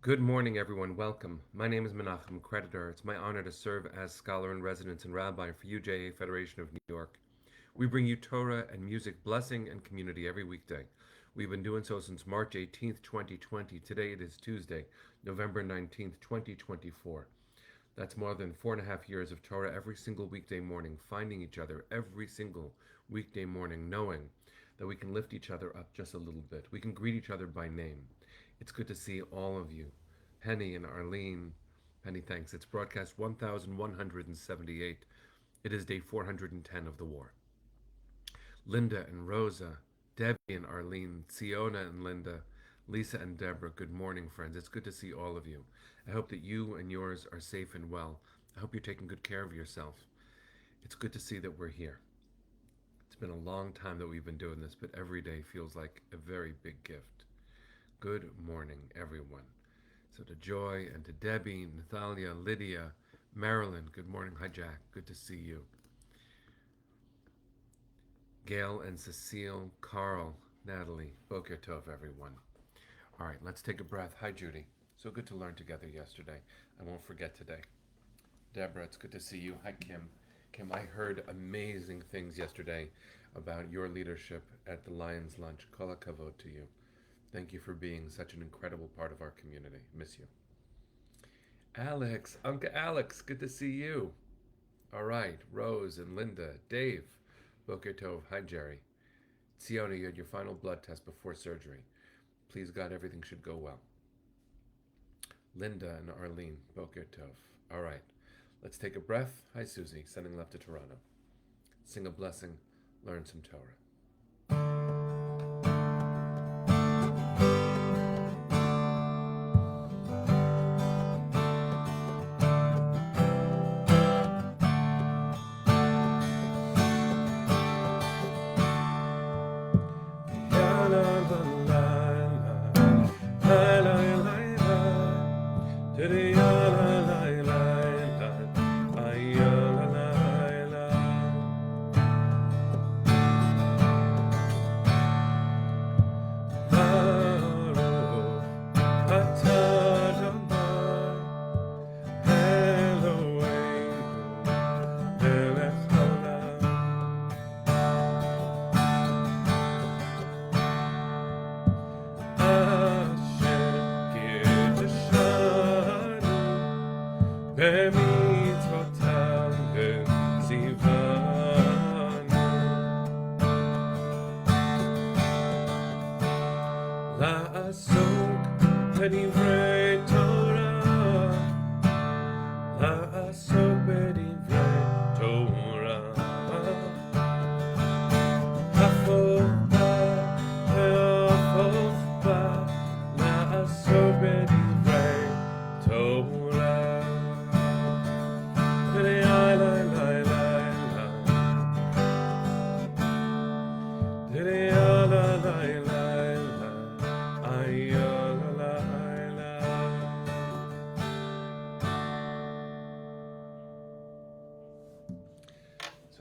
Good morning, everyone. Welcome. My name is Menachem Creditor. It's my honor to serve as scholar in residence and rabbi for UJA Federation of New York. We bring you Torah and music, blessing, and community every weekday. We've been doing so since March 18th, 2020. Today it is Tuesday, November 19th, 2024. That's more than 4.5 years of Torah every single weekday morning, finding each other every single weekday morning, knowing that we can lift each other up just a little bit. We can greet each other by name. It's good to see all of you. Penny and Arlene, Penny, thanks. It's broadcast 1178. It is day 410 of the war. Linda and Rosa, Debbie and Arlene, Siona and Linda, Lisa and Deborah, good morning, friends. It's good to see all of you. I hope that you and yours are safe and well. I hope you're taking good care of yourself. It's good to see that we're here. It's been a long time that we've been doing this, but every day feels like a very big gift. Good morning, everyone. So to Joy and to Debbie, Natalia, Lydia, Marilyn, good morning. Hi, Jack. Good to see you. Gail and Cecile, Carl, Natalie, Boker Tov, everyone. All right, let's take a breath. Hi, Judy. So good to learn together yesterday. I won't forget today. Deborah, it's good to see you. Hi, Kim. Kim, I heard amazing things yesterday about your leadership at the Lions Lunch. Kol hakavod to you. Thank you for being such an incredible part of our community. Miss you. Alex, Uncle Alex, good to see you. All right, Rose and Linda, Dave, Boker Tov. Hi, Jerry. Tziona, you had your final blood test before surgery. Please God, everything should go well. Linda and Arlene, Boker Tov. All right, let's take a breath. Hi, Susie, sending love to Toronto. Sing a blessing, learn some Torah.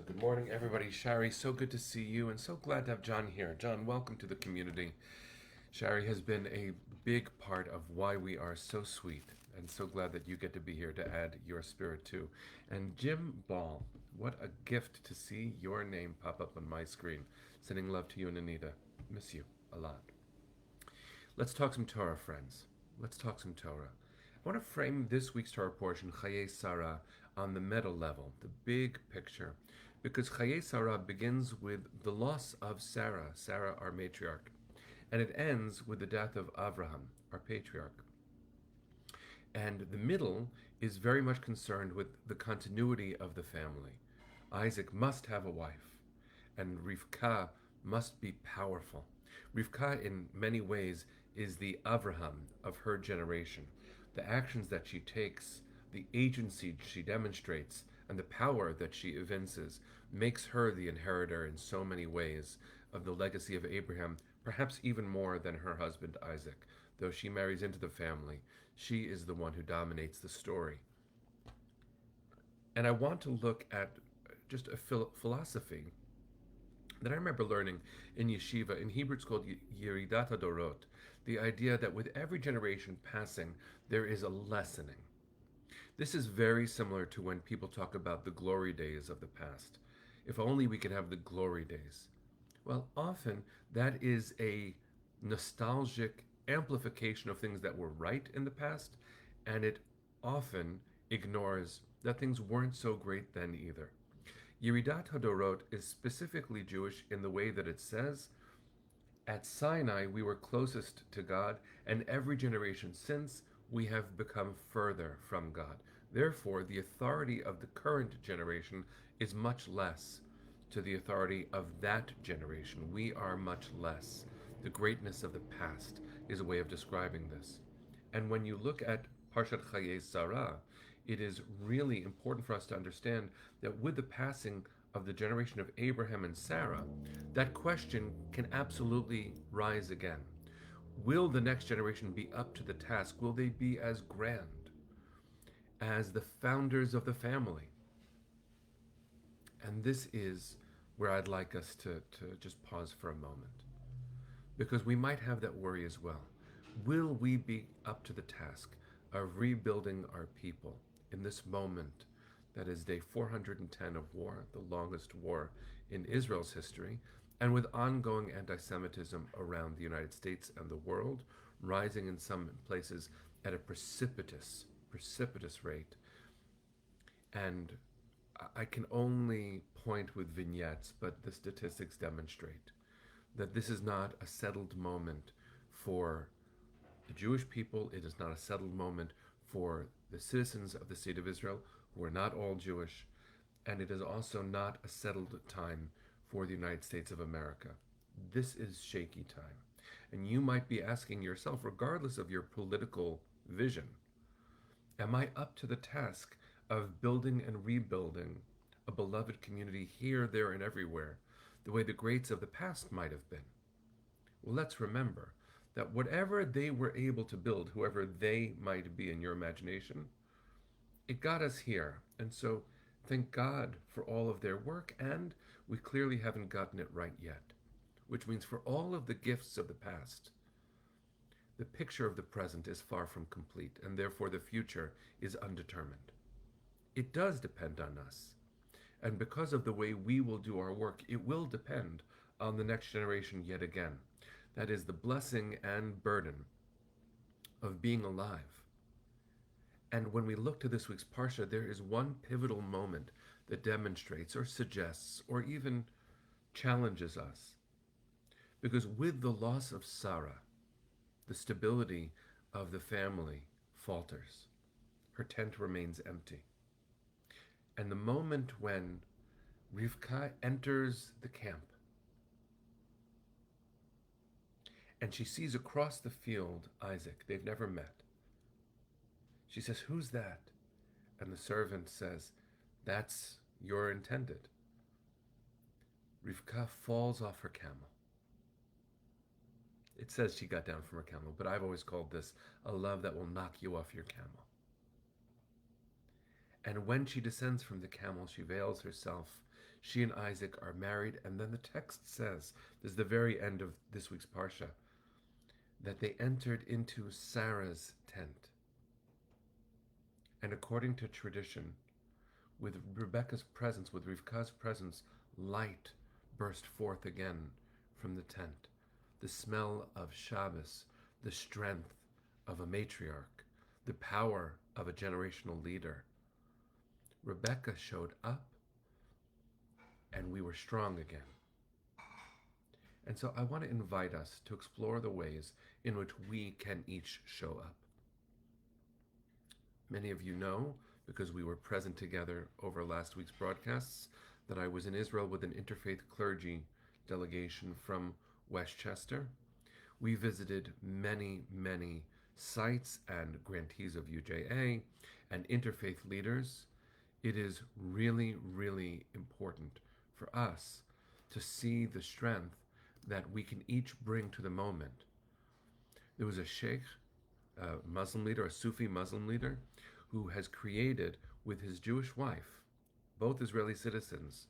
Good morning, everybody. Shari, so good to see you, and so glad to have John here. John, welcome to the community. Shari has been a big part of why we are so sweet, and so glad that you get to be here to add your spirit too. And Jim Ball, what a gift to see your name pop up on my screen. Sending love to you and Anita. Miss you a lot. Let's talk some Torah, friends. Let's talk some Torah. I want to frame this week's Torah portion, Chayei Sarah, on the meta level, the big picture, because Chayei Sarah begins with the loss of Sarah, our matriarch, and it ends with the death of Avraham, our patriarch. And the middle is very much concerned with the continuity of the family. Isaac must have a wife, and Rivka must be powerful. Rivka, in many ways, is the Avraham of her generation. The actions that she takes, the agency she demonstrates, and the power that she evinces makes her the inheritor in so many ways of the legacy of Abraham, perhaps even more than her husband Isaac. Though she marries into the family, she is the one who dominates the story. And I want to look at just a philosophy that I remember learning in yeshiva. In Hebrew, it's called Yeridat HaDorot, The idea that with every generation passing, there is a lessening. This is very similar to when people talk about the glory days of the past. If only we could have the glory days. Well, often that is a nostalgic amplification of things that were right in the past, and it often ignores that things weren't so great then either. Yeridat Hadorot is specifically Jewish in the way that it says, at Sinai we were closest to God, and every generation since we have become further from God. Therefore, the authority of the current generation is much less to the authority of that generation. We are much less. The greatness of the past is a way of describing this. And when you look at Parshat Chayei Sarah, it is really important for us to understand that with the passing of the generation of Abraham and Sarah, that question can absolutely rise again. Will the next generation be up to the task? Will they be as grand as the founders of the family? And this is where I'd like us to just pause for a moment, because we might have that worry as well. Will we be up to the task of rebuilding our people in this moment that is day 410 of war, the longest war in Israel's history, and with ongoing anti-Semitism around the United States and the world, rising in some places at a precipitous rate? And I can only point with vignettes, but the statistics demonstrate that this is not a settled moment for the Jewish people. It is not a settled moment for the citizens of the state of Israel, who are not all Jewish, and it is also not a settled time for the United States of America. This is shaky time. And you might be asking yourself, regardless of your political vision, am I up to the task of building and rebuilding a beloved community here, there, and everywhere, the way the greats of the past might have been? Well, let's remember that whatever they were able to build, whoever they might be in your imagination, it got us here. And so thank God for all of their work, and we clearly haven't gotten it right yet, which means for all of the gifts of the past, the picture of the present is far from complete, and therefore the future is undetermined. It does depend on us. And because of the way we will do our work, it will depend on the next generation yet again. That is the blessing and burden of being alive. And when we look to this week's Parsha, there is one pivotal moment that demonstrates or suggests or even challenges us. Because with the loss of Sarah, the stability of the family falters. Her tent remains empty. And the moment when Rivka enters the camp and she sees across the field Isaac, they've never met. She says, "Who's that?" And the servant says, "That's your intended." Rivka falls off her camel. It says she got down from her camel, but I've always called this a love that will knock you off your camel. And when she descends from the camel, she veils herself. She and Isaac are married, and then the text says, this is the very end of this week's Parsha, that they entered into Sarah's tent. And according to tradition, with Rebekah's presence, with Rivka's presence, light burst forth again from the tent. The smell of Shabbos, the strength of a matriarch, the power of a generational leader. Rebekah showed up, and we were strong again. And so I want to invite us to explore the ways in which we can each show up. Many of you know, because we were present together over last week's broadcasts, that I was in Israel with an interfaith clergy delegation from Westchester. We visited many, many sites and grantees of UJA and interfaith leaders. It is really, really important for us to see the strength that we can each bring to the moment. There was a sheikh, a Muslim leader, a Sufi Muslim leader, who has created with his Jewish wife, both Israeli citizens,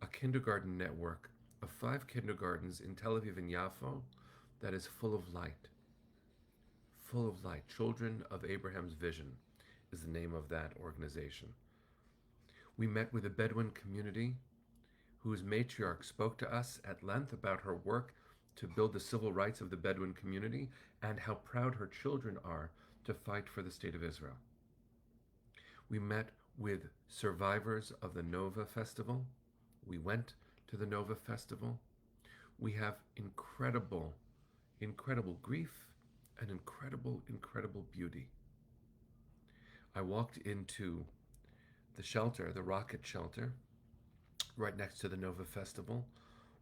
a kindergarten network of 5 kindergartens in Tel Aviv and Yafo that is full of light. full of light. Children of Abraham's Vision is the name of that organization. We met with a Bedouin community whose matriarch spoke to us at length about her work to build the civil rights of the Bedouin community and how proud her children are to fight for the state of Israel. We met with survivors of the Nova Festival. We went to the Nova Festival. We have incredible, incredible grief and incredible, incredible beauty. I walked into the shelter, the rocket shelter, right next to the Nova Festival,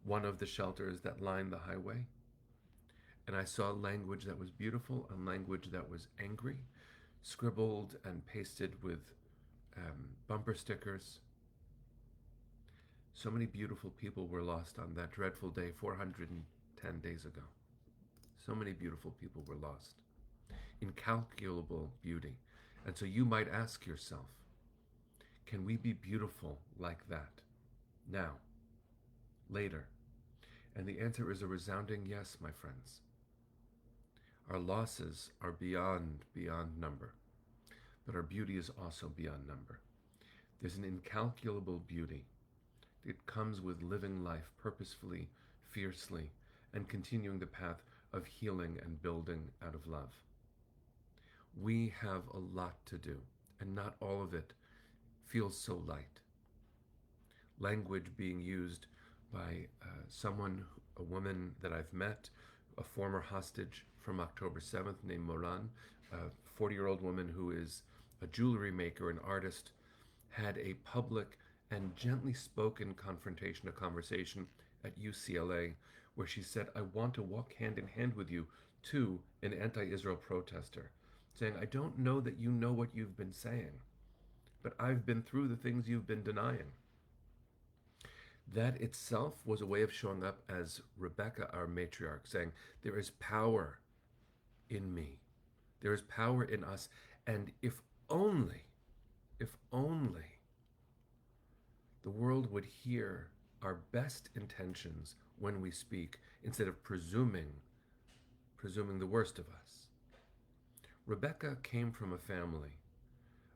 one of the shelters that lined the highway. And I saw language that was beautiful and language that was angry, scribbled and pasted with bumper stickers. So many beautiful people were lost on that dreadful day 410 days ago. So many beautiful people were lost. Incalculable beauty. And so you might ask yourself, can we be beautiful like that? Now? Later? And the answer is a resounding yes, my friends. Our losses are beyond number, but our beauty is also beyond number. There's an incalculable beauty. It comes with living life purposefully, fiercely, and continuing the path of healing and building out of love. We have a lot to do, and not all of it feels so light. Language being used by a woman that I've met, a former hostage from October 7th named Moran, a 40-year-old woman who is a jewelry maker, an artist, had a public and gently spoken confrontation, a conversation at UCLA, where she said, I want to walk hand in hand with you, to an anti-Israel protester, saying, I don't know that you know what you've been saying, but I've been through the things you've been denying. That itself was a way of showing up as Rebecca, our matriarch, saying, there is power in me. There is power in us. And if only the world would hear our best intentions when we speak, instead of presuming the worst of us. Rebecca came from a family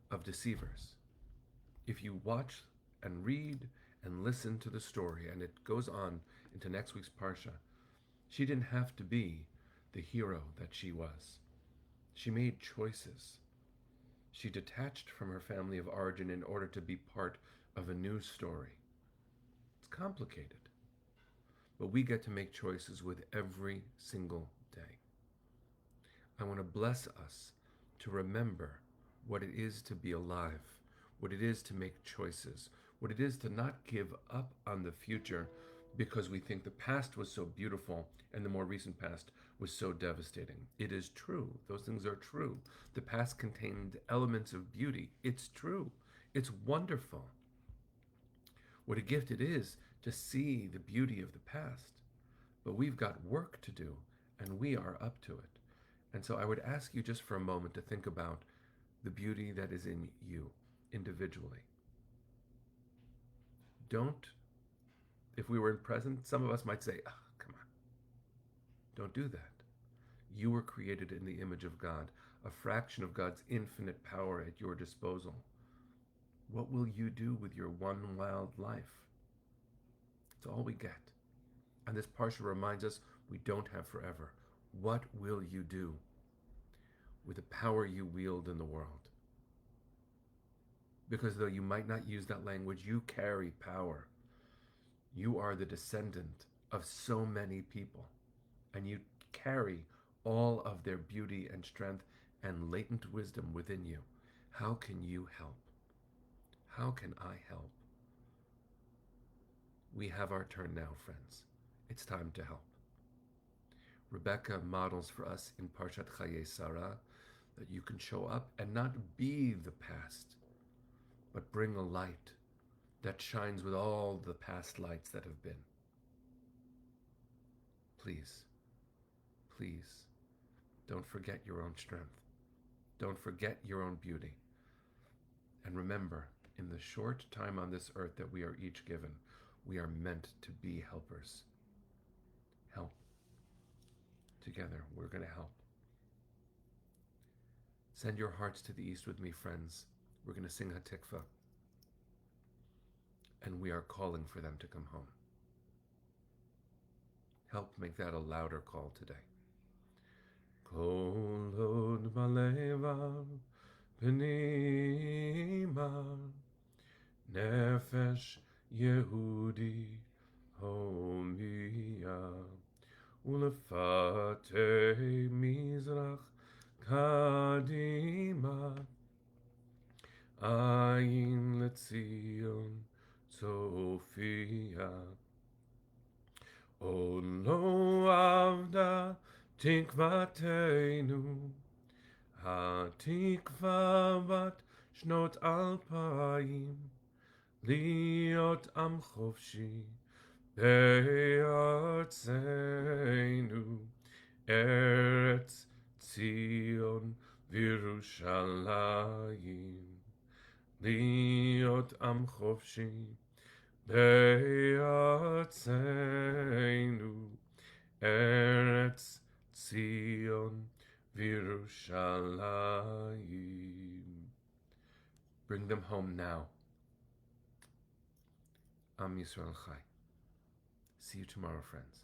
of deceivers. If you watch and read and listen to the story, and it goes on into next week's Parsha, she didn't have to be the hero that she was. She made choices. She detached from her family of origin in order to be part of a new story. It's complicated, but we get to make choices with every single day. I want to bless us to remember what it is to be alive, what it is to make choices, what it is to not give up on the future because we think the past was so beautiful and the more recent past was so devastating. It is true. Those things are true. The past contained elements of beauty. It's true. It's wonderful. What a gift it is to see the beauty of the past. But we've got work to do, and we are up to it. And so I would ask you just for a moment to think about the beauty that is in you individually. Don't, if we were in present, some of us might say, oh, come on. Don't do that. You were created in the image of God, a fraction of God's infinite power at your disposal. What will you do with your one wild life? It's all we get. And this parsha reminds us we don't have forever. What will you do with the power you wield in the world? Because though you might not use that language, you carry power. You are the descendant of so many people, and you carry all of their beauty and strength and latent wisdom within you. How can you help? How can I help? We have our turn now, friends. It's time to help. Rebecca models for us in Parshat Chayei Sarah that you can show up and not be the past, but bring a light that shines with all the past lights that have been. Please, please, don't forget your own strength. Don't forget your own beauty. And remember, in the short time on this earth that we are each given, we are meant to be helpers. Help. Together, we're going to help. Send your hearts to the east with me, friends. We're going to sing Hatikva, and we are calling for them to come home. Help make that a louder call today. Kol hod balevav pnima nefesh Yehudi homiya ulefate mizrach kadima ayin letzion Sophia. O lo avda tikvatenu, hatikva bat shnot alpayim, liot am chofshi be'artzenu, Eretz Tzion v'Yerushalayim, liot am chofshi be'artzenu, Eretz Tzion v'Yerushalayim. Bring them home now. Am Yisrael Chai. See you tomorrow, friends.